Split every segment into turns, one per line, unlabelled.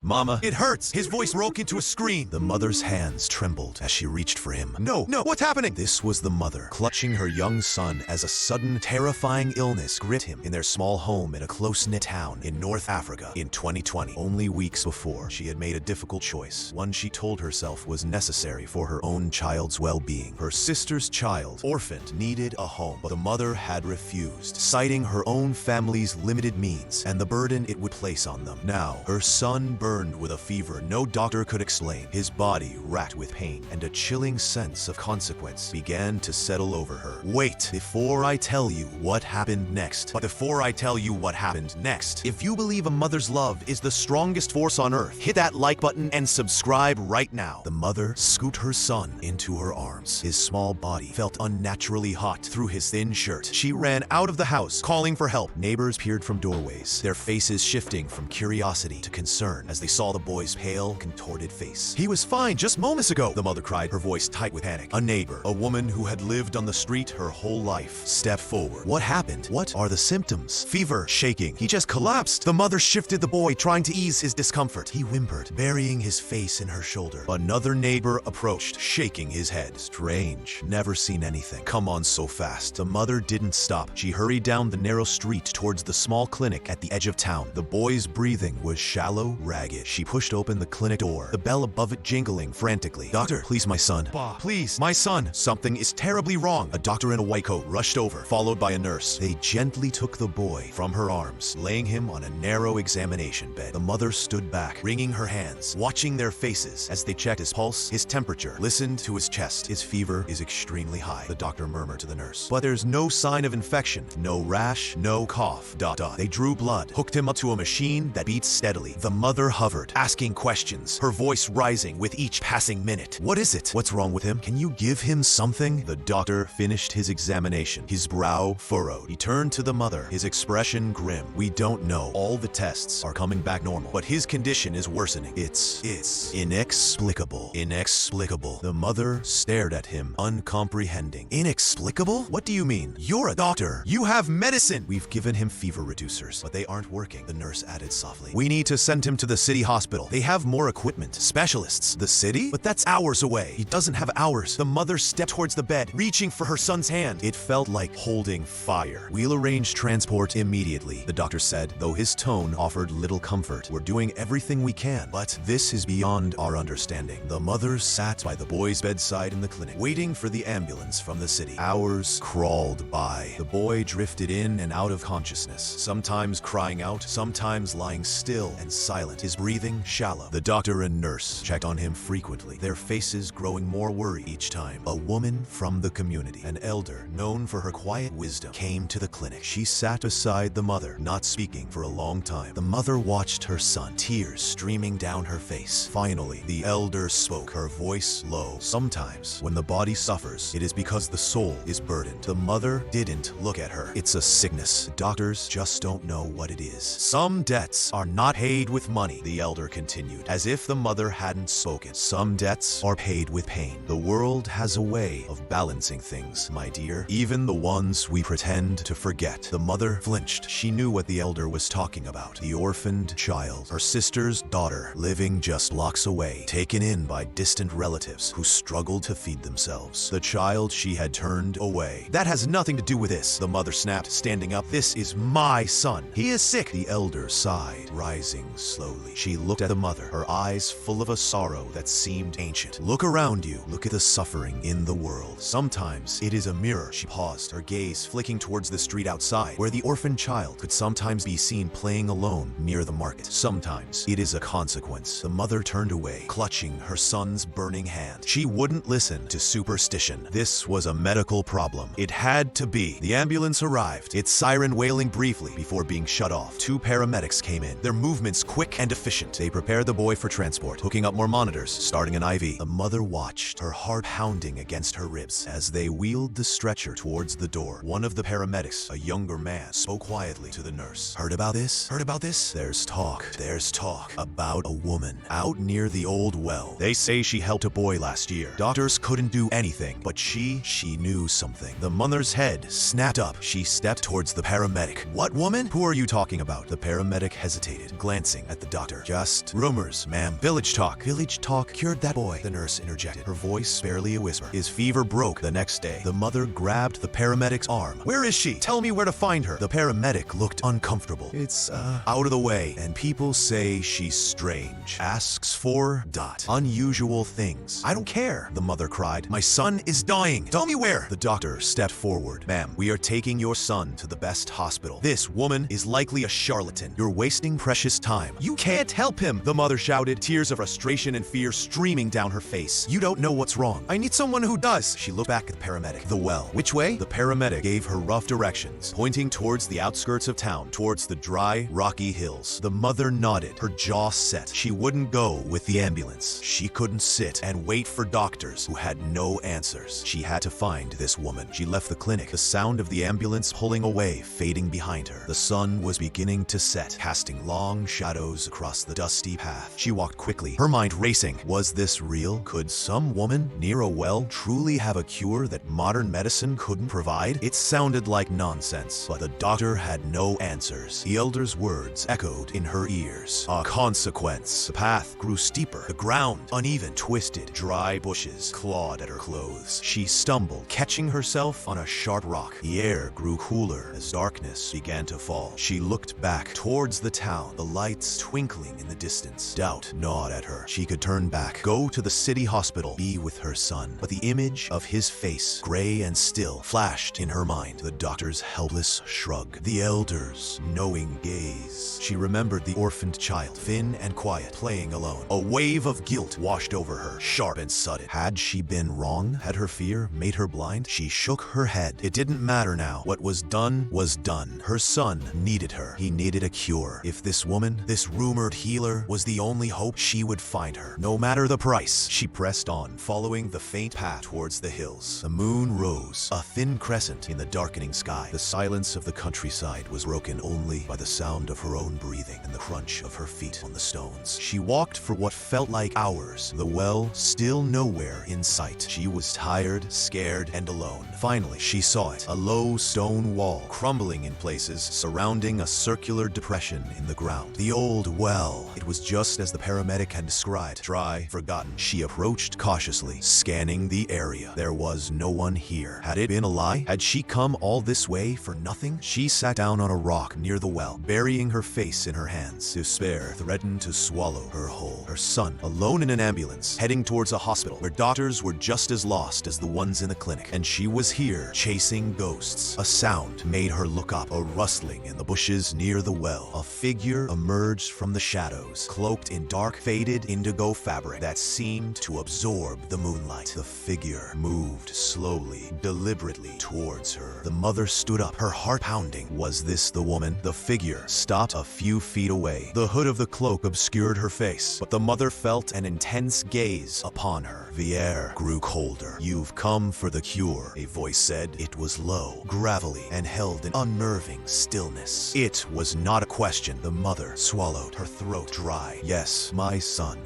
Mama, it hurts! His voice broke into a scream. The mother's hands trembled as she reached for him. No, what's happening? This was the mother, clutching her young son as a sudden, terrifying illness gripped him in their small home in a close-knit town in North Africa in 2020. Only weeks before, she had made a difficult choice, one she told herself was necessary for her own child's well-being. Her sister's child, orphaned, needed a home, but the mother had refused, citing her own family's limited means and the burden it would place on them. Now, her son burned with a fever no doctor could explain, his body racked with pain, and a chilling sense of consequence began to settle over her. Wait, before I tell you what happened next. But before I tell you what happened next, if you believe a mother's love is the strongest force on earth, hit that like button and subscribe right now. The mother scooped her son into her arms. His small body felt unnaturally hot through his thin shirt. She ran out of the house, calling for help. Neighbors peered from doorways, their faces shifting from curiosity to concern as they saw the boy's pale, contorted face. He was fine just moments ago, the mother cried, her voice tight with panic. A neighbor, a woman who had lived on the street her whole life, stepped forward. What happened? What are the symptoms? Fever, shaking. He just collapsed. The mother shifted the boy, trying to ease his discomfort. He whimpered, burying his face in her shoulder. Another neighbor approached, shaking his head. Strange. Never seen anything come on so fast. The mother didn't stop. She hurried down the narrow street towards the small clinic at the edge of town. The boy's breathing was shallow, ragged. She pushed open the clinic door, the bell above it jingling frantically. Doctor, please, my son. Please, my son. Something is terribly wrong. A doctor in a white coat rushed over, followed by a nurse. They gently took the boy from her arms, laying him on a narrow examination bed. The mother stood back, wringing her hands, watching their faces as they checked his pulse, his temperature, listened to his chest. His fever is extremely high, the doctor murmured to the nurse. But there's no sign of infection, no rash, no cough. They drew blood, hooked him up to a machine that beat steadily. The mother hovered, asking questions, her voice rising with each passing minute. What is it? What's wrong with him? Can you give him something? The doctor finished his examination, his brow furrowed. He turned to the mother, his expression grim. We don't know. All the tests are coming back normal, but his condition is worsening. It's inexplicable. Inexplicable. The mother stared at him, uncomprehending. Inexplicable? What do you mean? You're a doctor. You have medicine. We've given him fever reducers, but they aren't working, the nurse added softly. We need to send him to the city hospital. They have more equipment, specialists. The city? But that's hours away. He doesn't have hours. The mother stepped towards the bed, reaching for her son's hand. It felt like holding fire. We'll arrange transport immediately, the doctor said, though his tone offered little comfort. We're doing everything we can, but this is beyond our understanding. The mother sat by the boy's bedside in the clinic, waiting for the ambulance from the city. Hours crawled by. The boy drifted in and out of consciousness, sometimes crying out, sometimes lying still and silent, his breathing shallow. The doctor and nurse checked on him frequently, their faces growing more worried each time. A woman from the community, an elder known for her quiet wisdom, came to the clinic. She sat beside the mother, not speaking for a long time. The mother watched her son, tears streaming down her face. Finally, the elder spoke, her voice low. Sometimes, when the body suffers, it is because the soul is burdened. The mother didn't look at her. It's a sickness. Doctors just don't know what it is. Some debts are not paid with money, the elder continued, as if the mother hadn't spoken. Some debts are paid with pain. The world has a way of balancing things, my dear, even the ones we pretend to forget. The mother flinched. She knew what the elder was talking about. The orphaned child, her sister's daughter, living just blocks away, taken in by distant relatives who struggled to feed themselves. The child she had turned away. That has nothing to do with this, the mother snapped, standing up. This is my son. He is sick. The elder sighed, rising slowly. She looked at the mother, her eyes full of a sorrow that seemed ancient. Look around you. Look at the suffering in the world. Sometimes it is a mirror. She paused, her gaze flicking towards the street outside, where the orphaned child could sometimes be seen playing alone near the market. Sometimes it is a consequence. The mother turned away, clutching her son's burning hand. She wouldn't listen to superstition. This was a medical problem. It had to be. The ambulance arrived, its siren wailing briefly before being shut off. Two paramedics came in, their movements quick and efficient. They prepared the boy for transport, hooking up more monitors, starting an IV. The mother watched, her heart pounding against her ribs. As they wheeled the stretcher towards the door, one of the paramedics, a younger man, spoke quietly to the nurse. Heard about this? Heard about this? There's talk about a woman out near the old well. They say she helped a boy last year. Doctors couldn't do anything, but she knew something. The mother's head snapped up. She stepped towards the paramedic. What woman? Who are you talking about? The paramedic hesitated, glancing at the doctor. doctor. Just rumors, ma'am. Village talk. Village talk cured that boy, the nurse interjected, her voice barely a whisper. His fever broke the next day. The mother grabbed the paramedic's arm. Where is she? Tell me where to find her. The paramedic looked uncomfortable. It's, out of the way, and people say she's strange. Asks for, unusual things. I don't care, the mother cried. My son is dying. Tell me where. The doctor stepped forward. Ma'am, we are taking your son to the best hospital. This woman is likely a charlatan. You're wasting precious time. You can't help him, the mother shouted, tears of frustration and fear streaming down her face. You don't know what's wrong. I need someone who does. She looked back at the paramedic. The well. Which way? The paramedic gave her rough directions, pointing towards the outskirts of town, towards the dry, rocky hills. The mother nodded, her jaw set. She wouldn't go with the ambulance. She couldn't sit and wait for doctors who had no answers. She had to find this woman. She left the clinic, the sound of the ambulance pulling away fading behind her. The sun was beginning to set, casting long shadows across the dusty path. She walked quickly, her mind racing. Was this real? Could some woman near a well truly have a cure that modern medicine couldn't provide? It sounded like nonsense, but the doctor had no answers. The elder's words echoed in her ears. A consequence. The path grew steeper, the ground uneven, twisted. Dry bushes clawed at her clothes. She stumbled, catching herself on a sharp rock. The air grew cooler as darkness began to fall. She looked back towards the town, the lights twinkling in the distance. Doubt gnawed at her. She could turn back, go to the city hospital, be with her son. But the image of his face, gray and still, flashed in her mind. The doctor's helpless shrug, the elder's knowing gaze. She remembered the orphaned child, thin and quiet, playing alone. A wave of guilt washed over her, sharp and sudden. Had she been wrong? Had her fear made her blind? She shook her head. It didn't matter now. What was done was done. Her son needed her. He needed a cure. If this woman, this rumored healer, was the only hope, she would find her. No matter the price. She pressed on, following the faint path towards the hills. The moon rose, a thin crescent in the darkening sky. The silence of the countryside was broken only by the sound of her own breathing and the crunch of her feet on the stones. She walked for what felt like hours, the well still nowhere in sight. She was tired, scared, and alone. Finally, she saw it, a low stone wall crumbling in places, surrounding a circular depression in the ground. The old well. It was just as the paramedic had described, dry, forgotten. She approached cautiously, scanning the area. There was no one here. Had it been a lie? Had she come all this way for nothing? She sat down on a rock near the well, burying her face in her hands. Despair threatened to swallow her whole. Her son, alone in an ambulance, heading towards a hospital where doctors were just as lost as the ones in the clinic. And she was here, chasing ghosts. A sound made her look up, a rustling in the bushes near the well. A figure emerged from the shadows, cloaked in dark, faded indigo fabric that seemed to absorb the moonlight. The figure moved slowly, deliberately towards her. The mother stood up, her heart pounding. Was this the woman? The figure stopped a few feet away. The hood of the cloak obscured her face, but the mother felt an intense gaze upon her. The air grew colder. You've come for the cure, a voice said. It was low, gravelly, and held an unnerving stillness. It was not a question. The mother swallowed, her throat dry. Yes, my son.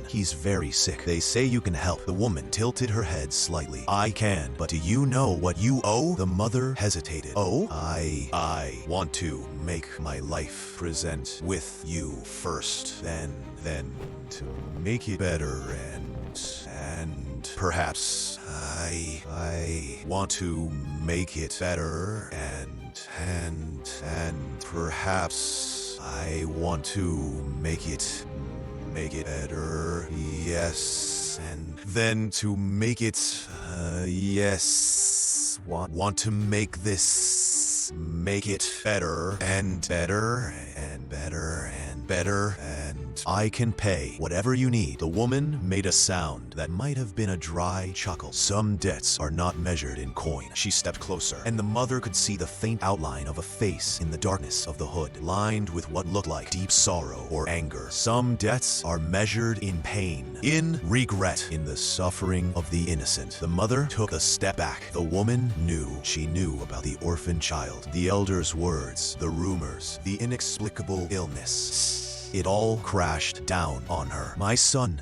He's very sick. They say you can help. The woman tilted her head slightly. I can, but do you know what you owe? The mother hesitated. Oh? I want to make my life present with you first, then to make it better and perhaps I want to make it better and perhaps I want to make it better, yes, and then to make it, yes, want to make this, make it better and better and better and better, and I can pay whatever you need. The woman made a sound that might have been a dry chuckle. Some debts are not measured in coin. She stepped closer, and the mother could see the faint outline of a face in the darkness of the hood, lined with what looked like deep sorrow or anger. Some debts are measured in pain, in regret, in the suffering of the innocent. The mother took a step back. The woman knew. She knew about the orphan child, the elder's words, the rumors, the inexplicable illness. It all crashed down on her. My son,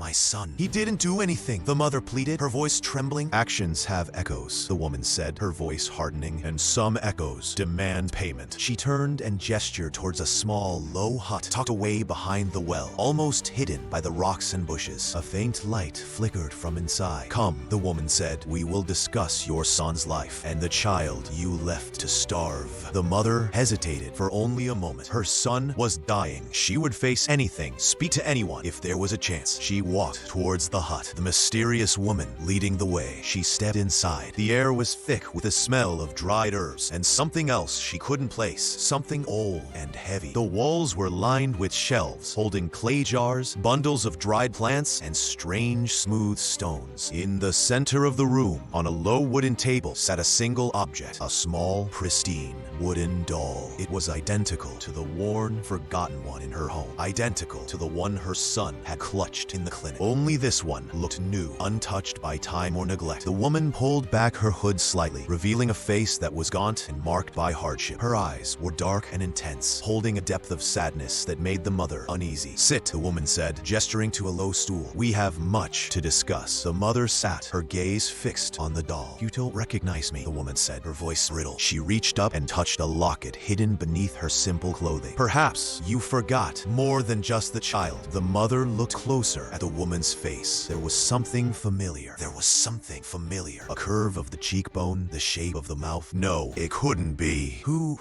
he didn't do anything, the mother pleaded, her voice trembling. Actions have echoes, the woman said, her voice hardening, and some echoes demand payment. She turned and gestured towards a small, low hut tucked away behind the well, almost hidden by the rocks and bushes. A faint light flickered from inside. Come, the woman said, we will discuss your son's life and the child you left to starve. The mother hesitated for only a moment. Her son was dying. She would face anything, speak to anyone if there was a chance. She walked towards the hut, the mysterious woman leading the way. She stepped inside. The air was thick with the smell of dried herbs and something else she couldn't place, something old and heavy. The walls were lined with shelves holding clay jars, bundles of dried plants, and strange smooth stones. In the center of the room, on a low wooden table, sat a single object, a small, pristine wooden doll. It was identical to the worn, forgotten one in her home, identical to the one her son had clutched in the clinic. Only this one looked new, untouched by time or neglect. The woman pulled back her hood slightly, revealing a face that was gaunt and marked by hardship. Her eyes were dark and intense, holding a depth of sadness that made the mother uneasy. Sit, the woman said, gesturing to a low stool. We have much to discuss. The mother sat, her gaze fixed on the doll. You don't recognize me, the woman said, her voice brittle. She reached up and touched a locket hidden beneath her simple clothing. Perhaps you forgot more than just the child. The mother looked closer at the woman's face. There was something familiar. There was something familiar. A curve of the cheekbone, the shape of the mouth. No, it couldn't be. Who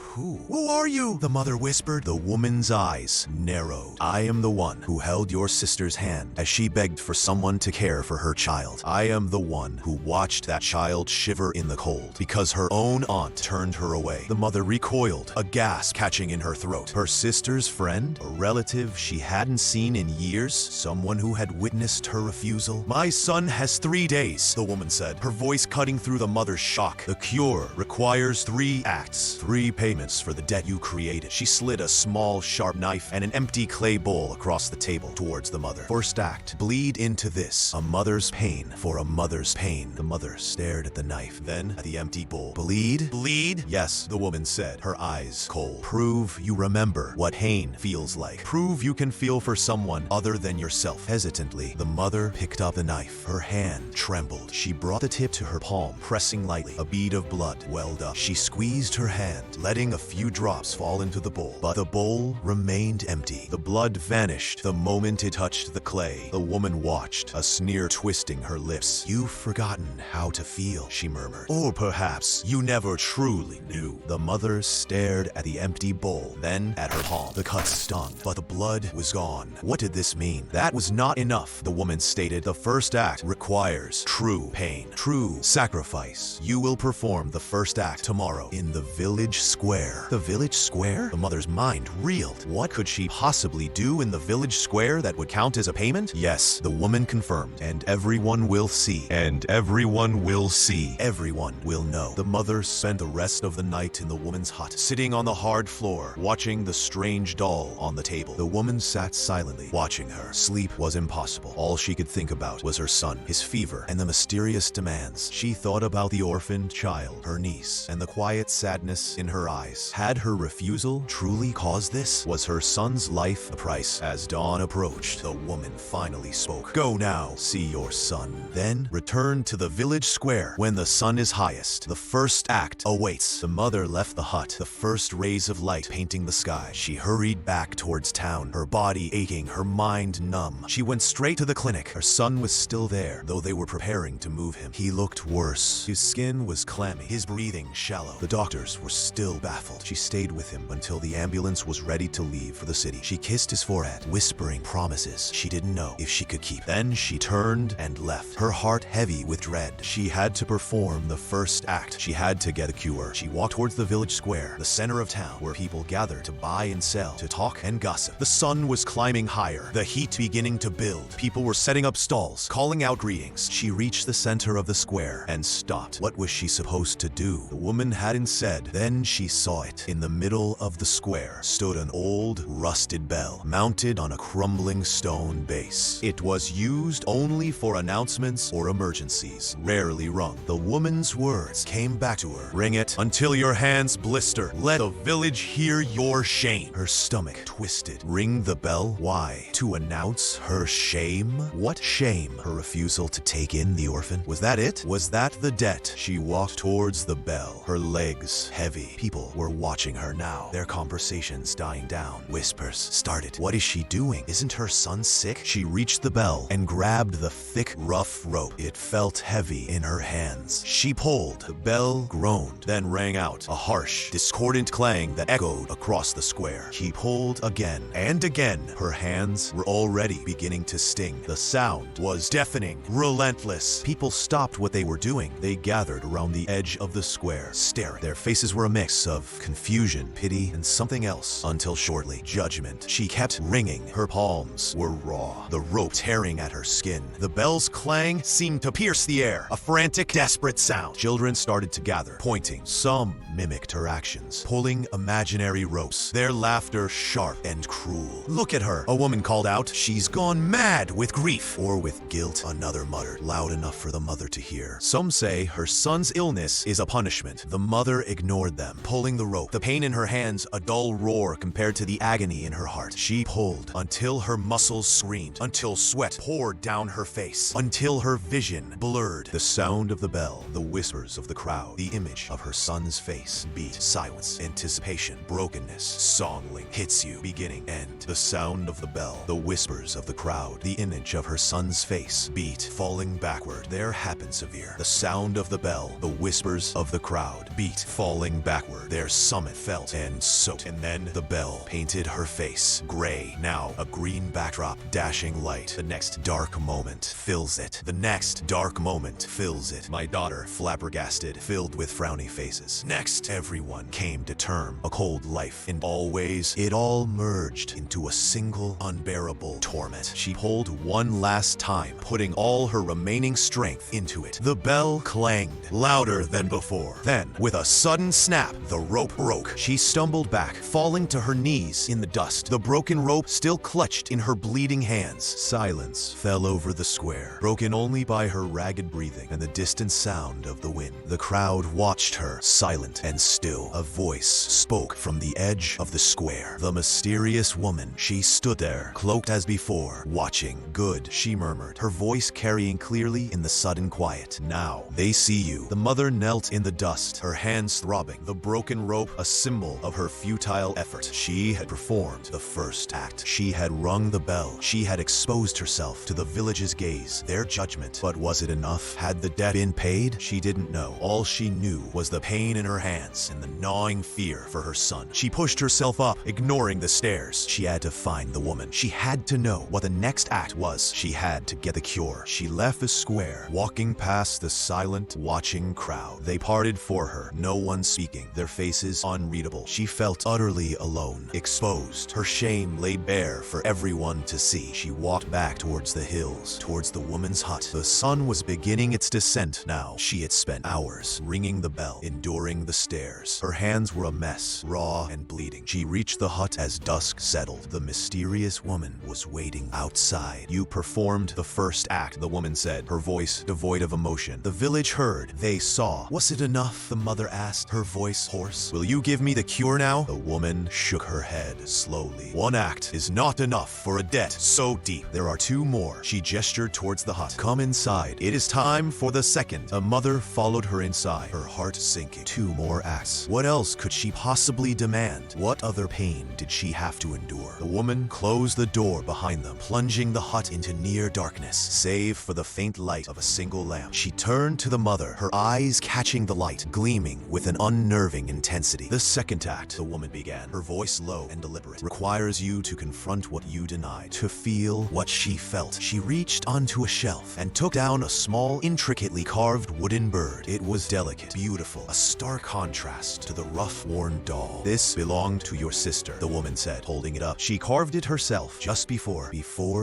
are you? The mother whispered. The woman's eyes narrowed. I am the one who held your sister's hand as she begged for someone to care for her child. I am the one who watched that child shiver in the cold because her own aunt turned her away. The mother recoiled, a gasp catching in her throat. Her sister's friend? A relative she hadn't seen in years? Someone who had witnessed her refusal? My son has 3 days, the woman said, her voice cutting through the mother's shock. The cure requires 3 acts, 3 payments for the debt you created. She slid a small, sharp knife and an empty clay bowl across the table towards the mother. First act, bleed into this. A mother's pain for a mother's pain. The mother stared at the knife, then at the empty bowl. Bleed? Bleed? Yes, the woman said, her eyes cold. Prove you remember what pain feels like. Prove you can feel for someone other than yourself. Hesitantly, the mother picked up the knife. Her hand trembled. She brought the tip to her palm, pressing lightly. A bead of blood welled up. She squeezed her hand, letting a few drops fall into the bowl. But the bowl remained empty. The blood vanished the moment it touched the clay. The woman watched, a sneer twisting her lips. You've forgotten how to feel, she murmured. Or perhaps you never truly knew. The mother stared at the empty bowl, then at her palm. The cut stung, but the blood was gone. What did this mean? That was not enough, the woman stated. The first act requires true pain, true sacrifice. You will perform the first act tomorrow in the village square. The village square? The mother's mind reeled. What could she possibly do in the village square that would count as a payment? Yes, the woman confirmed. And everyone will see. And everyone will see. Everyone will know. The mother spent the rest of the night in the woman's hut, sitting on the hard floor, watching the strange doll on the table. The woman sat silently, watching her. Sleep was impossible. All she could think about was her son, his fever, and the mysterious demands. She thought about the orphaned child, her niece, and the quiet sadness in her eyes. Had her refusal truly caused this? Was her son's life the price? As dawn approached, the woman finally spoke. Go now, see your son. Then return to the village square when the sun is highest. The first act awaits. The mother left the hut, the first rays of light painting the sky. She hurried back towards town, her body aching, her mind numb. She went straight to the clinic. Her son was still there, though they were preparing to move him. He looked worse. His skin was clammy, his breathing shallow. The doctors were still baffled. She stayed with him until the ambulance was ready to leave for the city. She kissed his forehead, whispering promises she didn't know if she could keep. Then she turned and left, her heart heavy with dread. She had to perform the first act. She had to get a cure. She walked towards the village square, the center of town, where people gathered to buy and sell, to talk and gossip. The sun was climbing higher, the heat beginning to build. People were setting up stalls, calling out greetings. She reached the center of the square and stopped. What was she supposed to do? The woman hadn't said. Then she saw it. In the middle of the square stood an old, rusted bell, mounted on a crumbling stone base. It was used only for announcements or emergencies, rarely rung. The woman's words came back to her. Ring it until your hands blister. Let the village hear your shame. Her stomach twisted. Ring ring the bell? Why? To announce her shame? What shame? Her refusal to take in the orphan? Was that it? Was that the debt? She walked towards the bell, her legs heavy. People were watching her now, their conversations dying down. Whispers started. What is she doing? Isn't her son sick? She reached the bell and grabbed the thick, rough rope. It felt heavy in her hands. She pulled. The bell groaned, then rang out, a harsh, discordant clang that echoed across the square. She pulled again and again. Her hands were already beginning to sting. The sound was deafening, relentless. People stopped what they were doing. They gathered around the edge of the square, staring. Their faces were a mix of confusion, pity, and something else, until shortly, judgment. She kept ringing. Her palms were raw, the rope tearing at her skin. The bell's clang seemed to pierce the air, a frantic, desperate sound. Children started to gather, pointing. Some mimicked her actions, pulling imaginary ropes, their laughter sharp and cruel. Look at her, a woman called out. She's gone mad with grief or with guilt, another muttered, loud enough for the mother to hear. Some say her son's illness is a punishment. The mother ignored them, pulling the rope, the pain in her hands a dull roar compared to the agony in her heart. She pulled until her muscles screamed, until sweat poured down her face, until her vision blurred. The sound of the bell, the whispers of the crowd, the image of her son's face, beat, silence, anticipation, brokenness, songling, hits you, beginning, end. The sound of the bell, the whispers of the crowd, the image of her son's face, beat, falling backward. There happened severe. The sound of the bell, the whispers of the crowd, beat, falling backward. Their summit felt and soaked, and then the bell painted her face, gray, now a green backdrop, dashing light. The next dark moment fills it. The next dark moment fills it. My daughter, flabbergasted, filled with frowny faces. Next, everyone came to term, a cold life, and always it all merged into a single unbearable torment. She pulled one last time, putting all her remaining strength into it. The bell clanged, louder than before. Then, with a sudden snap, the rope broke. She stumbled back, falling to her knees in the dust, the broken rope still clutched in her bleeding hands. Silence fell over the square, broken only by her ragged breathing and the distant sound of the wind. The crowd watched her, silent and still. A voice spoke from the edge of the square. The mysterious woman. She stood there, cloaked as before, watching. Good, she murmured, her voice carrying clearly in the sudden quiet. Now, they see you. The mother knelt in the dust, her hands throbbing, the broken rope a symbol of her futile effort. She had performed the first act. She had rung the bell. She had exposed herself to the village's gaze, their judgment. But was it enough? Had the debt been paid? She didn't know. All she knew was the pain in her hands and the gnawing fear for her son. She pushed herself up, ignoring the stares. She had to find the woman. She had to know what the next act was. She had to get the cure. She left the square, walking past the silent, watching crowd. They parted for her, no one speaking, their faces unreadable. She felt utterly alone, exposed, her shame laid bare for everyone to see. She walked back towards the hills, towards the woman's hut. The sun was beginning its descent now. She had spent hours ringing the bell, enduring the stairs. Her hands were a mess, raw and bleeding. She reached the hut as dusk settled. The mysterious woman was waiting outside. You performed the first act, the woman said, her voice devoid of emotion. The village heard. They saw. Was it enough? The mother asked, her voice hoarse. Will you give me the cure now? The woman shook her head slowly. One act is not enough for a debt so deep. There are two more. She gestured towards the hut. Come inside. It is time for the second. The mother followed her inside, her heart sinking. Two more acts. What else could she possibly demand? What other pain did she have to endure? The woman closed the door behind them, plunging the hut into near darkness, save for the faint light of a single lamp. She turned to the mother, her eyes catching the light, gleaming with an unnerving intensity. The second act, the woman began, her voice low and deliberate, requires you to confront what you denied, to feel what she felt. She reached onto a shelf and took down a small, intricately carved wooden bird. It was delicate, beautiful, a stark contrast to the rough, worn doll. This belonged to your sister, the woman said, holding it up. She carved it herself just before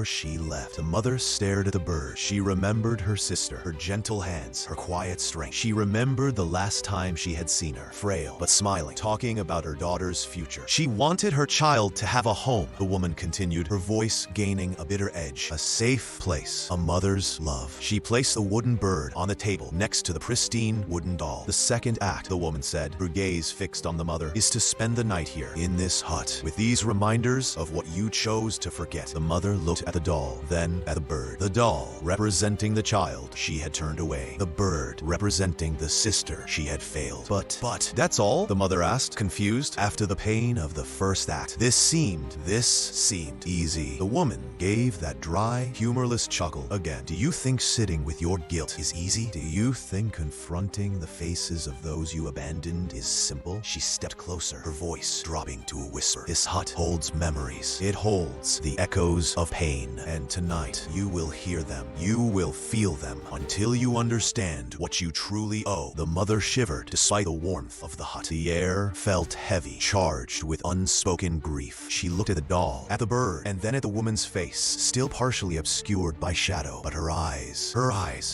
she left. The mother stared at the bird. She remembered her sister, her gentle hands, her quiet strength. She remembered the last time she had seen her, frail but smiling, talking about her daughter's future. She wanted her child to have a home, the woman continued, her voice gaining a bitter edge. A safe place, a mother's love. She placed the wooden bird on the table next to the pristine wooden doll. The second act, the woman said, her gaze fixed on the mother, is to spend the night here, in this hut, with these reminders reminders of what you chose to forget. The mother looked at the doll, then at the bird. The doll representing the child she had turned away. The bird representing the sister she had failed. But, that's all? The mother asked, confused. After the pain of the first act, this seemed easy. The woman gave that dry, humorless chuckle again. Do you think sitting with your guilt is easy? Do you think confronting the faces of those you abandoned is simple? She stepped closer, her voice dropping to a whisper. This hut holds memories. It holds the echoes of pain. And tonight, you will hear them. You will feel them until you understand what you truly owe. The mother shivered despite the warmth of the hut. The air felt heavy, charged with unspoken grief. She looked at the doll, at the bird, and then at the woman's face, still partially obscured by shadow. But her eyes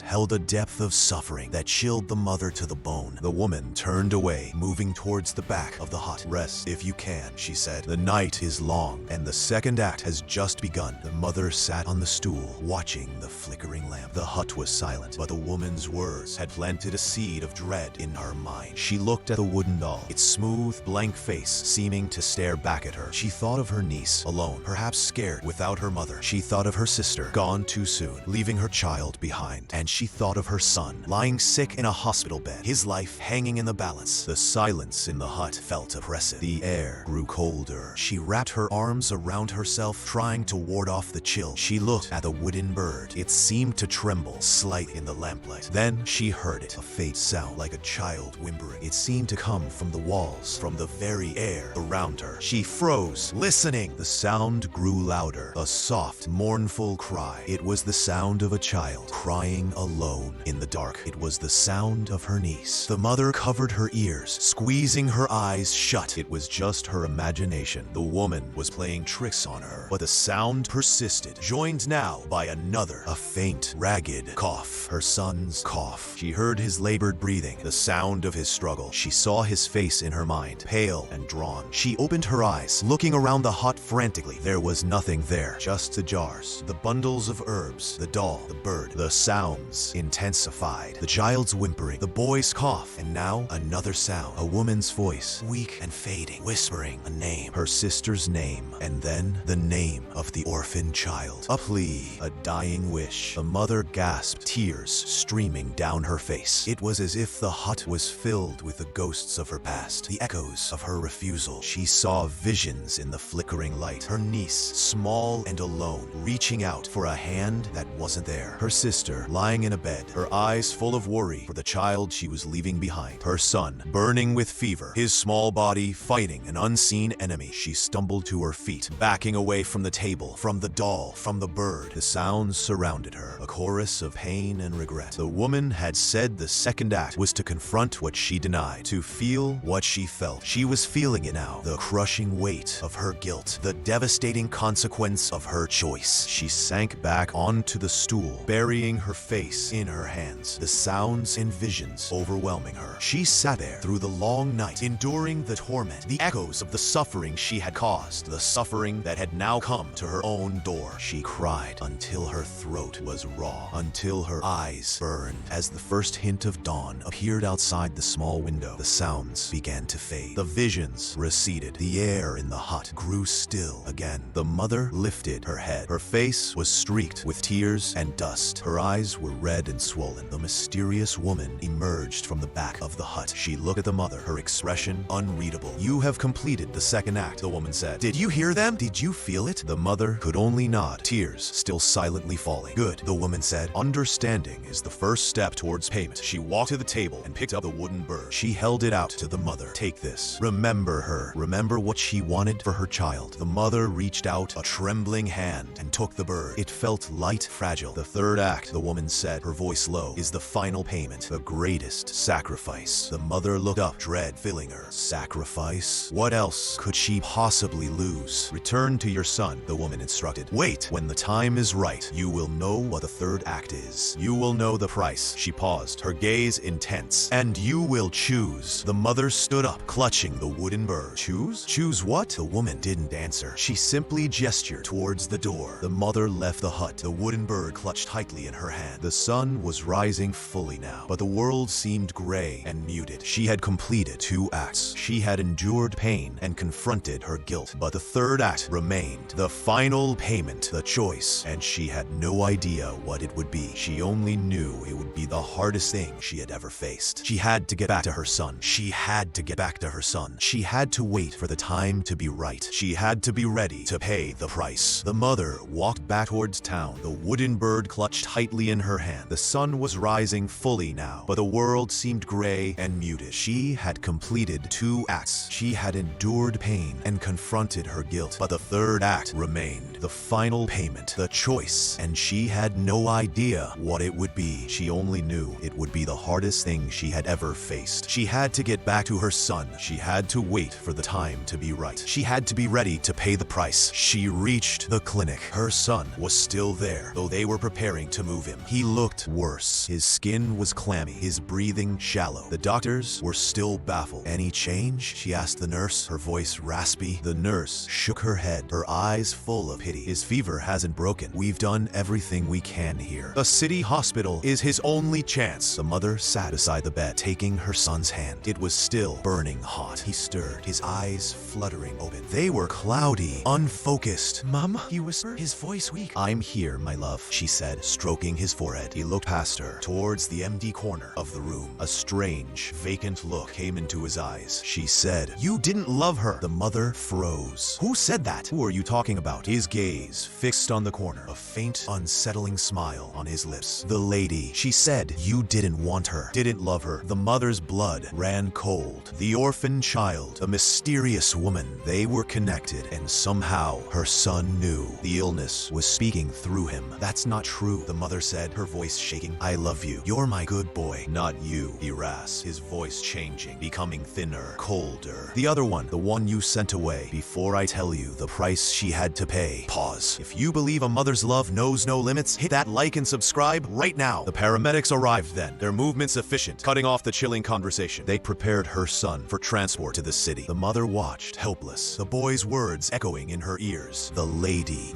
held a depth of suffering that chilled the mother to the bone. The woman turned away, moving towards the back of the hut. Rest if you can, she said. The night is long, and the second act has just begun. The mother sat on the stool, watching the flickering lamp. The hut was silent, but the woman's words had planted a seed of dread in her mind. She looked at the wooden doll, its smooth, blank face seeming to stare back at her. She thought of her niece, alone, perhaps scared without her mother. She thought of her sister, gone too soon, leaving her child behind. And she thought of her son, lying sick in a hospital bed, his life hanging in the balance. The silence in the hut felt oppressive. The air grew colder. She wrapped her arms around herself, trying to ward off the chill. She looked at the wooden bird. It seemed to tremble slightly in the lamplight. Then she heard it, a faint sound like a child whimpering. It seemed to come from the walls, from the very air around her. She froze, listening. The sound grew louder, a soft, mournful cry. It was the sound of a child crying alone in the dark. It was the sound of her niece. The mother covered her ears, squeezing her eyes shut. It was just her imagination. The woman was playing tricks on her, but the sound persisted, joined now by another, a faint, ragged cough. Her son's cough. She heard his labored breathing, the sound of his struggle. She saw his face in her mind, pale and drawn. She opened her eyes, looking around the hut frantically. There was nothing there, just the jars, the bundles of herbs, the doll, the bird. The sounds intensified. The child's whimpering, the boy's cough, and now another sound. A woman's voice, weak and fading, whispering a name, her sister's name, and then the name of the orphan child. A plea, a dying wish. The mother gasped, tears streaming down her face. It was as if the hut was filled with the ghosts of her past, the echoes of her refusal. She saw visions in the flickering light. Her niece, small and alone, reaching out for a hand that wasn't there. Her sister, lying in a bed, her eyes full of worry for the child she was leaving behind. Her son, burning with fever, his small body fighting an unseen enemy. She stumbled to her feet, backing away from the table, from the doll, from the bird. The sounds surrounded her, a chorus of pain and regret. The woman had said the second act was to confront what she denied, to feel what she felt. She was feeling it now, the crushing weight of her guilt, the devastating consequence of her choice. She sank back onto the stool, burying her face in her hands, the sounds and visions overwhelming her. She sat there through the long night, enduring the torment, the echoes of the suffering she had caused, the suffering that had now come to her own door. She cried until her throat was raw, until her eyes burned. As the first hint of dawn appeared outside the small window, the sounds began to fade. The visions receded. The air in the hut grew still again. The mother lifted her head. Her face was streaked with tears and dust. Her eyes were red and swollen. The mysterious woman emerged from the back of the hut. She looked at the mother, her expression unreadable. "You have completed the second act," the woman said. "Did you hear them? Did you feel it?" The mother could only nod, tears still silently falling. "Good," the woman said. "Understanding is the first step towards payment." She walked to the table and picked up the wooden bird. She held it out to the mother. "Take this. Remember her. Remember what she wanted for her child." The mother reached out a trembling hand and took the bird. It felt light, fragile. "The third act," the woman said, her voice low, "is the final payment, the greatest sacrifice." The mother looked up, dread filling her. Sacrifice? What else could she possibly lose? "Return to your son," the woman instructed. "Wait. When the time is right, you will know what the third act is. You will know the price." She paused, her gaze intense. "And you will choose." The mother stood up, clutching the wooden bird. "Choose? Choose what?" The woman didn't answer. She simply gestured towards the door. The mother left the hut, the wooden bird clutched tightly in her hand. The sun was rising fully now, but the world seemed gray and muted. She had completed 2 acts. She had endured pain and confronted her guilt. act. But the third act remained. The final payment, the choice. And she had no idea what it would be. She only knew it would be the hardest thing she had ever faced. She had to get back to her son. She had to get back to her son. She had to wait for the time to be right. She had to be ready to pay the price. The mother walked back towards town, the wooden bird clutched tightly in her hand. The sun was rising fully now, but the world seemed gray and muted. She had completed 2 acts. She had endured pain and confronted her guilt, but the third act remained. The final payment, the choice, and she had no idea what it would be. She only knew it would be the hardest thing she had ever faced. She had to get back to her son. She had to wait for the time to be right. She had to be ready to pay the price. She reached the clinic. Her son was still there, though they were preparing to move him. He looked worse. His skin was clammy, his breathing shallow. The doctors were still baffled. "Any change?" she asked the nurse, her voice raspy. The nurse shook her head, her eyes full of pity. "His fever hasn't broken. We've done everything we can here. The city hospital is his only chance." The mother sat beside the bed, taking her son's hand. It was still burning hot. He stirred, his eyes fluttering open. They were cloudy, unfocused. "Mama," he whispered, his voice weak. "I'm here, my love," she said, stroking his forehead. He looked past her, towards the empty corner of the room. A strange, vacant look came into his eyes. She said, "You didn't love her." The mother froze. "Who said that? Who are you talking about?" His gaze fixed on the corner, a faint, unsettling smile on his lips. "The lady," she said. "You didn't want her, didn't love her." The mother's blood ran cold. The orphan child, a mysterious woman. They were connected, and somehow her son knew. The illness was speaking through him. "That's not true," the mother said, her voice shaking. "I love you. You're my good boy." "Not you," he rasped, his voice changing, becoming thinner, colder. "The other one, the one you sent away. Before I tell you the price she had to pay." Pause. If you believe a mother's love knows no limits, hit that like and subscribe right now. The paramedics arrived then, their movements efficient, cutting off the chilling conversation. They prepared her son for transport to the city. The mother watched, helpless, the boy's words echoing in her ears. The lady,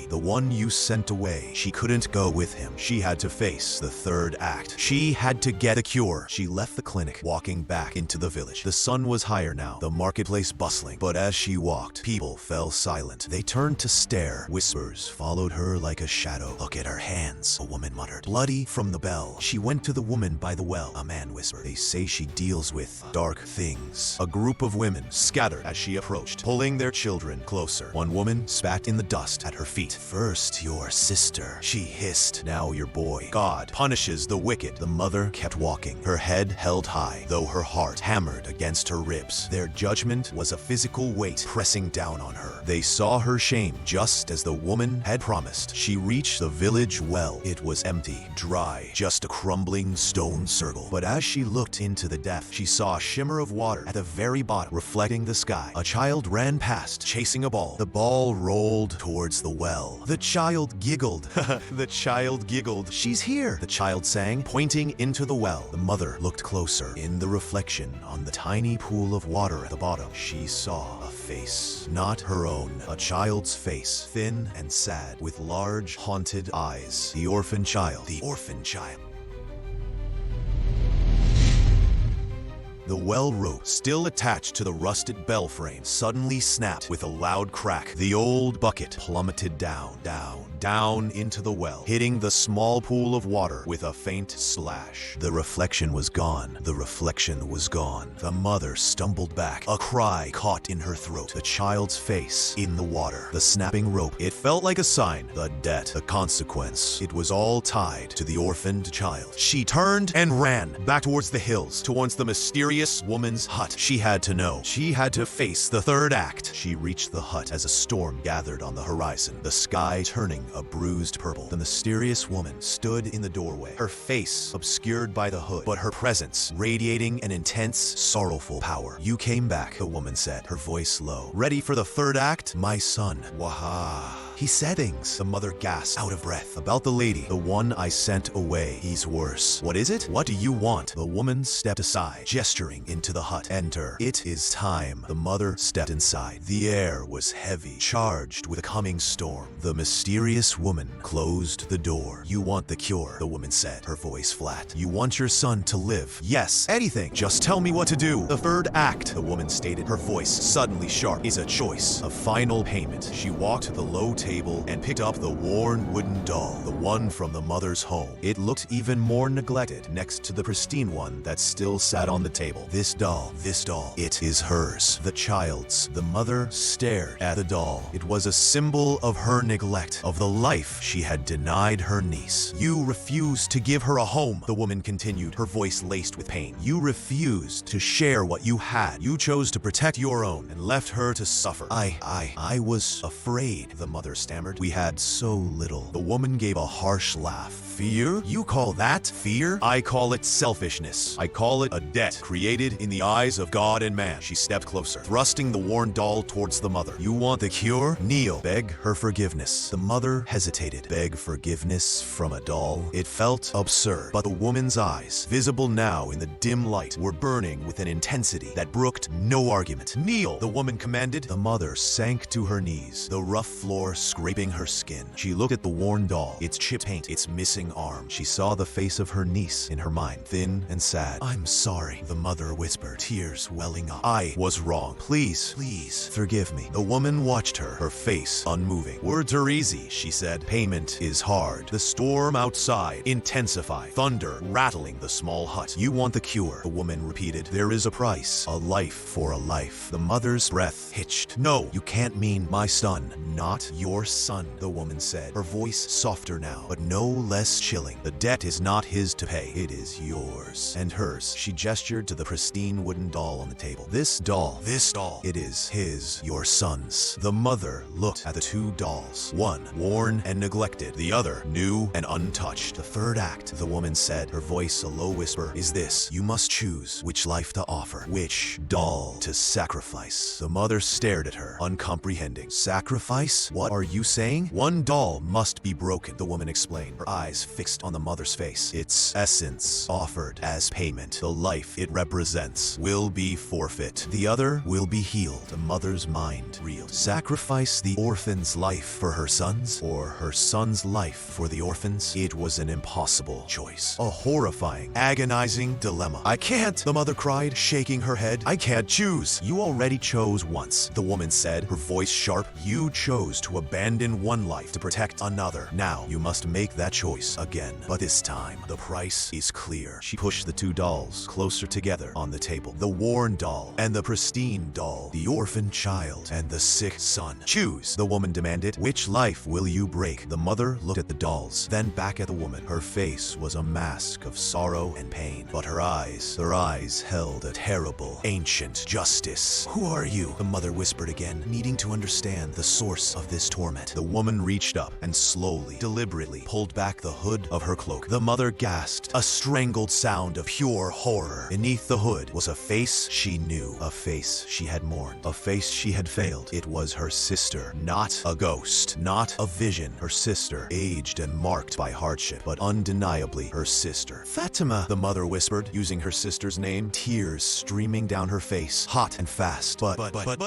the one you sent away. She couldn't go with him. She had to face the third act. She had to get a cure. She left the clinic, walking back into the village. The sun was higher now, the marketplace bustling. But as she walked, people fell silent. They turned to stare. Whispers followed her like a shadow. "Look at her hands," a woman muttered. "Bloody from the bell." She went to the woman by the well, a man whispered. "They say she deals with dark things." A group of women scattered as she approached, pulling their children closer. One woman spat in the dust at her feet. "First your sister," she hissed. "Now your boy. God punishes the wicked." The mother kept walking, her head held high, though her heart hammered against her ribs. Their judgment was a physical weight pressing down on her. They saw her shame, just as the woman had promised. She reached the village well. It was empty, dry, just a crumbling stone circle. But as she looked into the depth, she saw a shimmer of water at the very bottom, reflecting the sky. A child ran past, chasing a ball. The ball rolled towards the well. The child giggled. The child giggled. "She's here," the child sang, pointing into the well. The mother looked closer. In the reflection on the tiny pool of water at the bottom, she saw a face. Not her own. A child's face, thin and sad, with large, haunted eyes. The orphan child. The orphan child. The well rope, still attached to the rusted bell frame, suddenly snapped with a loud crack. The old bucket plummeted down into the well, hitting the small pool of water with a faint splash. The reflection was gone. The reflection was gone. The mother stumbled back, a cry caught in her throat. The child's face in the water. The snapping rope. It felt like a sign. The debt, the consequence. It was all tied to the orphaned child. She turned and ran back towards the hills, towards the mysterious woman's hut. She had to know. She had to face the third act. She reached the hut as a storm gathered on the horizon, the sky turning a bruised purple. The mysterious woman stood in the doorway, her face obscured by the hood, but her presence radiating an intense, sorrowful power. "You came back," the woman said, her voice low. "Ready for the third act?" "My son." Waha. He said things. The mother gasped, out of breath. About the lady, the one I sent away. He's worse. What is it? What do you want? The woman stepped aside, gesturing into the hut. Enter. It is time. The mother stepped inside. The air was heavy, charged with a coming storm. The mysterious woman closed the door. You want the cure, the woman said, her voice flat. You want your son to live. Yes, anything. Just tell me what to do. The third act, the woman stated, her voice suddenly sharp, is a choice. A final payment. She walked to the low table and picked up the worn wooden doll, the one from the mother's home. It looked even more neglected next to the pristine one that still sat on the table. This doll, it is hers, the child's. The mother stared at the doll. It was a symbol of her neglect, of the life she had denied her niece. You refused to give her a home, the woman continued, her voice laced with pain. You refused to share what you had. You chose to protect your own and left her to suffer. I was afraid, the mother stammered. We had so little. The woman gave a harsh laugh. Fear? You call that fear? I call it selfishness. I call it a debt created in the eyes of God and man. She stepped closer, thrusting the worn doll towards the mother. You want the cure? Kneel. Beg her forgiveness. The mother hesitated. Beg forgiveness from a doll? It felt absurd, but the woman's eyes, visible now in the dim light, were burning with an intensity that brooked no argument. Kneel, the woman commanded. The mother sank to her knees, the rough floor scraping her skin. She looked at the worn doll, its chipped paint, its missing arm. She saw the face of her niece in her mind, thin and sad. I'm sorry, the mother whispered, tears welling up. I was wrong. Please forgive me. The woman watched her, her face unmoving. Words are easy, she said. Payment is hard. The storm outside intensified, thunder rattling the small hut. You want the cure, the woman repeated. There is a price, a life for a life. The mother's breath hitched. No, you can't mean my son. Not your son, the woman said, her voice softer now, but no less chilling. The debt is not his to pay. It is yours and hers. She gestured to the pristine wooden doll on the table. This doll, it is his, your son's. The mother looked at the two dolls, one worn and neglected, the other new and untouched. The third act, the woman said, her voice a low whisper, is this. You must choose which life to offer, which doll to sacrifice. The mother stared at her, uncomprehending. Sacrifice? What are you saying? One doll must be broken, the woman explained, her eyes fixed on the mother's face. Its essence offered as payment. The life it represents will be forfeit. The other will be healed. The mother's mind reeled. Sacrifice the orphan's life for her son's, or her son's life for the orphan's? It was an impossible choice. A horrifying, agonizing dilemma. I can't, the mother cried, shaking her head. I can't choose. You already chose once, the woman said, her voice sharp. You chose to abandon one life to protect another. Now you must make that choice again. But this time, the price is clear. She pushed the two dolls closer together on the table. The worn doll and the pristine doll. The orphan child and the sick son. Choose, the woman demanded. Which life will you break? The mother looked at the dolls, then back at the woman. Her face was a mask of sorrow and pain, but her eyes held a terrible, ancient justice. Who are you? The mother whispered again, needing to understand the source of this torment. The woman reached up and slowly, deliberately pulled back the hood of her cloak. The mother gasped, a strangled sound of pure horror. Beneath the hood was a face she knew, a face she had mourned, a face she had failed. It was her sister, not a ghost, not a vision. Her sister, aged and marked by hardship, but undeniably her sister. Fatima, the mother whispered, using her sister's name, tears streaming down her face, hot and fast. But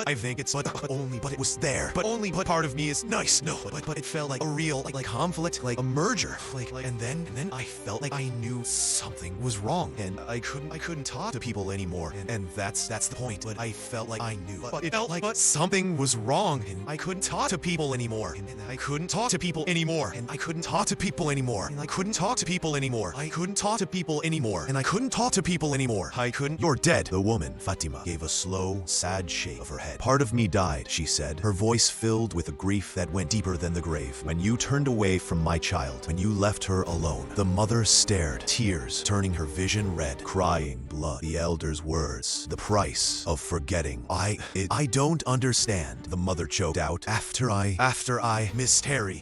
I think it's but it was there. But part of me is nice. No, but it felt like a real like conflict, like a merger. And then I felt like I knew something was wrong, and I couldn't talk to people anymore. And that's the point. But I felt like I knew. But it felt like something was wrong, and I couldn't talk to people anymore. And I couldn't talk to people anymore. And I couldn't talk to people anymore. And I couldn't talk to people anymore. I couldn't talk to people anymore. And I couldn't talk to people anymore. I couldn't. You're dead. The woman, Fatima, gave a slow, sad shake of her head. Part of me died, she said, her voice filled with a grief that went deeper than the grave. When you turned away from my child, when you left left her alone. The mother stared, tears turning her vision red, crying blood. The elder's words, the price of forgetting. I don't understand, the mother choked out. After I, Miss Terry,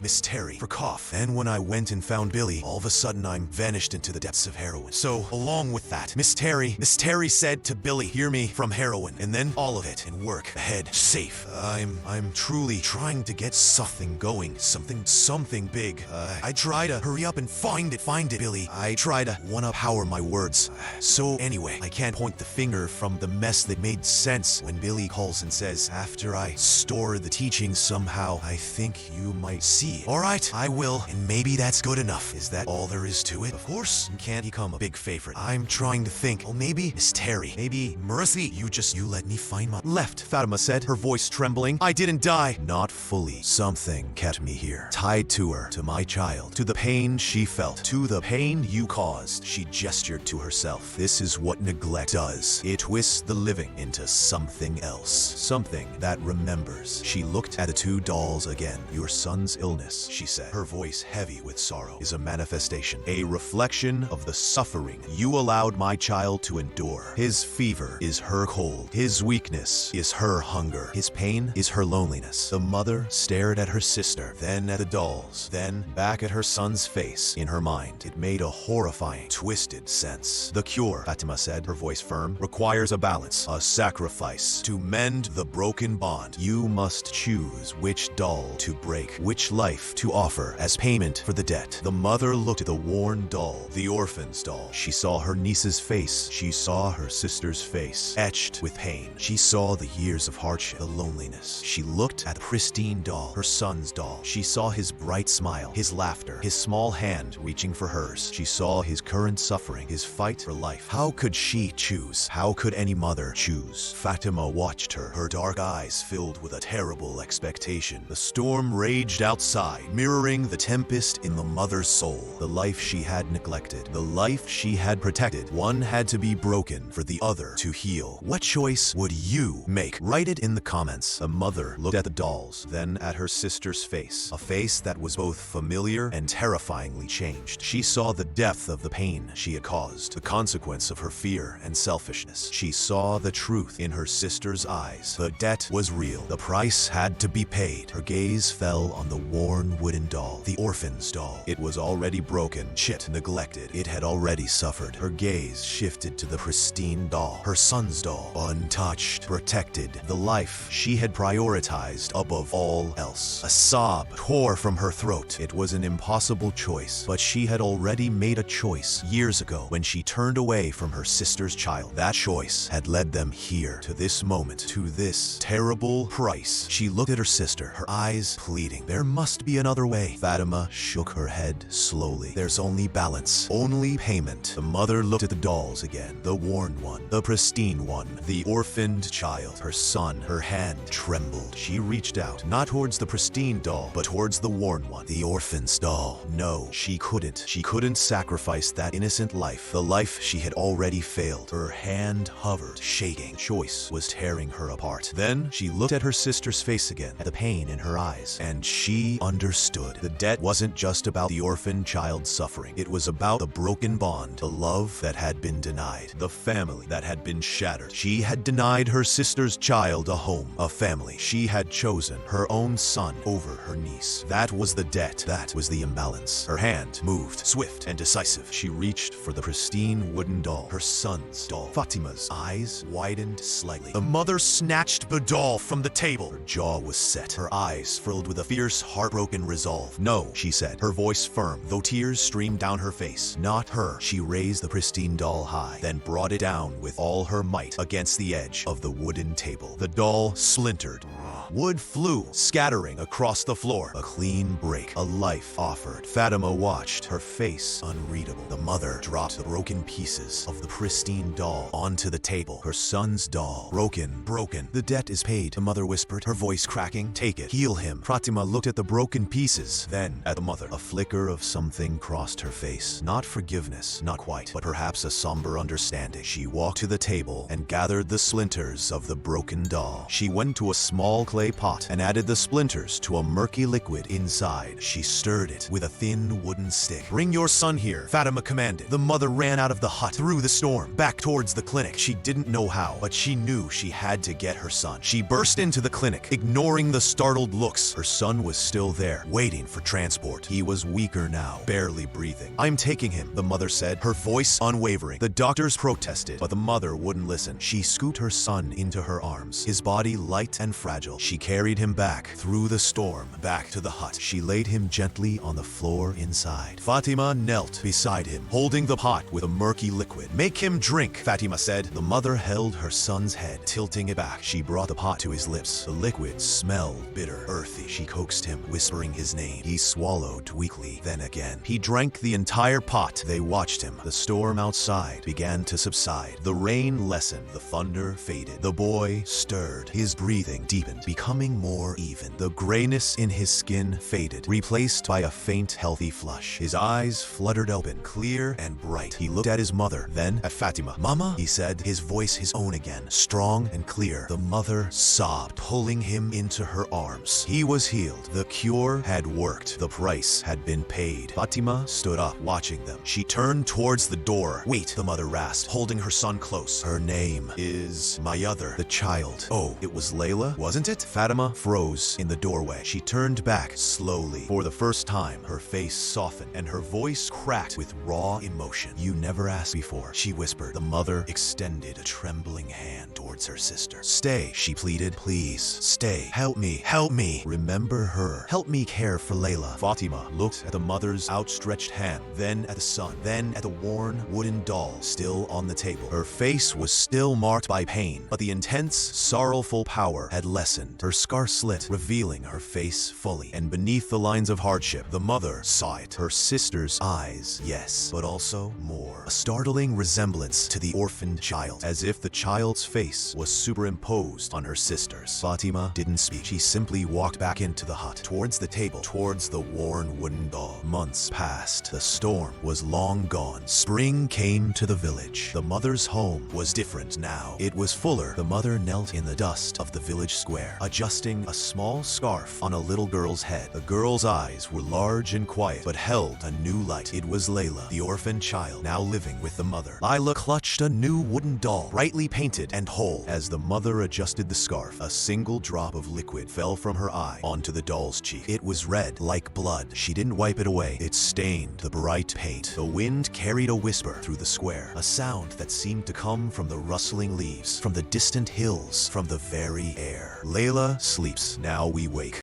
for cough. And when I went and found Billy, all of a sudden I'm vanished into the depths of heroin. So, along with that, Miss Terry said to Billy, hear me from heroin, and then all of it, and work ahead, safe. I'm truly trying to get something going, something big. I try to hurry up and find it, Billy. I try to wanna power my words. So anyway, I can't point the finger from the mess that made sense when Billy calls and says, after I store the teachings somehow, I think you might see. Alright, I will, and maybe that's good enough. Is that all there is to it? Of course, you can't become a big favorite. I'm trying to think. Oh, maybe Miss Terry. Maybe Mercy. You let me find my left, Fatima said, her voice trembling. I didn't die. Not fully. Something kept me here. Tied to her, to my child, to the pain she felt, to the pain you caused. She gestured to herself. This is what neglect does. It twists the living into something else. Something that remembers. She looked at the two dolls again. Your son's illness, she said, her voice heavy with sorrow, is a manifestation, a reflection of the suffering you allowed my child to endure. His fever is her cold. His weakness is her hunger. His pain is her loneliness. The mother stared at her sister, then at the dolls, then back at her son's face. In her mind, it made a horrifying, twisted sense. The cure, Fatima said, her voice firm, requires a balance, a sacrifice. To mend the broken bond, you must choose which doll to break, which life to offer as payment for the debt. The mother looked at the worn doll, the orphan's doll. She saw her niece's face. She saw her sister's face, etched with pain. She saw the years of hardship, the loneliness. She looked at the pristine doll, her son's doll. She saw his bright smile, his laughter, his small hand reaching for hers. She saw his current suffering, his fight for life. How could she choose? How could any mother choose? Fatima watched her dark eyes filled with a terrible expectation. The storm raged outside, mirroring the tempest in the mother's soul. The life she had neglected, the life she had protected. One had to be broken for the other to heal. What choice would you make? Write it in the comments. The mother looked at the dolls, then at her sister's face, a face that was both familiar and terrifyingly changed. She saw the depth of the pain she had caused, the consequence of her fear and selfishness. She saw the truth in her sister's eyes. The debt was real. The price had to be paid. Her gaze fell on the worn wooden doll, the orphan's doll. It was already broken, chipped, neglected. It had already suffered. Her gaze shifted to the pristine doll, her son's doll, untouched, protected, the life she had prioritized above all else. A sob tore from her throat. It was an impossible choice, but she had already made a choice years ago when she turned away from her sister's child. That choice had led them here, to this moment, to this terrible price. She looked at her sister, her eyes pleading. There must be another way. Fatima shook her head slowly. There's only balance, only payment. The mother looked at the dolls again, the worn one, the pristine one, the orphaned child, her son. Her hand trembled. She reached out, not towards the pristine doll, but towards the worn one, the orphan's doll. No, she couldn't. She couldn't sacrifice that innocent life, the life she had already failed. Her hand hovered, shaking. Choice was tearing her apart. Then she looked at her sister's face again, at the pain in her eyes, and she understood. The debt wasn't just about the orphan child's suffering. It was about the broken bond, the love that had been denied, the family that had been shattered. She had denied her sister's child a home, a family. She had chosen her own son over her niece. That was the debt. That was the imbalance. Her hand moved, swift and decisive. She reached for the pristine wooden doll, her son's doll. Fatima's eyes widened slightly. The mother snatched the doll from the table. Her jaw was set, her eyes filled with a fierce, heartbroken resolve. No, she said, her voice firm, though tears streamed down her face. Not her. She raised the pristine doll high, then brought it down with all her might against the edge of the wooden table. The doll splintered. Wood flew, scattering across the floor. A clean break, a life offered. Fatima watched, her face unreadable. The mother dropped the broken pieces of the pristine doll onto the table. Her son's doll, broken. The debt is paid, the mother whispered, her voice cracking. Take it, heal him. Fatima looked at the broken pieces, then at the mother. A flicker of something crossed her face. Not forgiveness, not quite, but perhaps a somber understanding. She walked to the table and gathered the splinters of the broken doll. She went to a small clay clay pot and added the splinters to a murky liquid inside. She stirred it with a thin wooden stick. "Bring your son here," Fatima commanded. The mother ran out of the hut through the storm, back towards the clinic. She didn't know how, but she knew she had to get her son. She burst into the clinic, ignoring the startled looks. Her son was still there, waiting for transport. He was weaker now, barely breathing. "I'm taking him," the mother said, her voice unwavering. The doctors protested, but the mother wouldn't listen. She scooped her son into her arms, his body light and fragile. She carried him back through the storm, back to the hut. She laid him gently on the floor inside. Fatima knelt beside him, holding the pot with a murky liquid. "Make him drink," Fatima said. The mother held her son's head, tilting it back. She brought the pot to his lips. The liquid smelled bitter, earthy. She coaxed him, whispering his name. He swallowed weakly, then again. He drank the entire pot. They watched him. The storm outside began to subside. The rain lessened. The thunder faded. The boy stirred. His breathing deepened, becoming more even. The grayness in his skin faded, replaced by a faint, healthy flush. His eyes fluttered open, clear and bright. He looked at his mother, then at Fatima. "Mama," he said, his voice his own again, strong and clear. The mother sobbed, pulling him into her arms. He was healed. The cure had worked. The price had been paid. Fatima stood up, watching them. She turned towards the door. "Wait," the mother rasped, holding her son close. "Her name is my other, the child." "Oh, it was Layla, wasn't it?" Fatima froze in the doorway. She turned back slowly. For the first time, her face softened and her voice cracked with raw emotion. "You never asked before," she whispered. The mother extended a trembling hand towards her sister. "Stay," she pleaded. "Please, stay. Help me. Help me. Remember her. Help me care for Layla." Fatima looked at the mother's outstretched hand, then at the son, then at the worn wooden doll still on the table. Her face was still marked by pain, but the intense, sorrowful power had lessened. Her scar slit, revealing her face fully, and beneath the lines of hardship, the mother saw it. Her sister's eyes, yes, but also more. A startling resemblance to the orphaned child, as if the child's face was superimposed on her sister's. Fatima didn't speak. She simply walked back into the hut, towards the table, towards the worn wooden doll. Months passed. The storm was long gone. Spring came to the village. The mother's home was different now. It was fuller. The mother knelt in the dust of the village square, adjusting a small scarf on a little girl's head. The girl's eyes were large and quiet, but held a new light. It was Layla, the orphan child, now living with the mother. Layla clutched a new wooden doll, brightly painted and whole. As the mother adjusted the scarf, a single drop of liquid fell from her eye onto the doll's cheek. It was red, like blood. She didn't wipe it away. It stained the bright paint. The wind carried a whisper through the square, a sound that seemed to come from the rustling leaves, from the distant hills, from the very air. "Layla sleeps. Now we wake."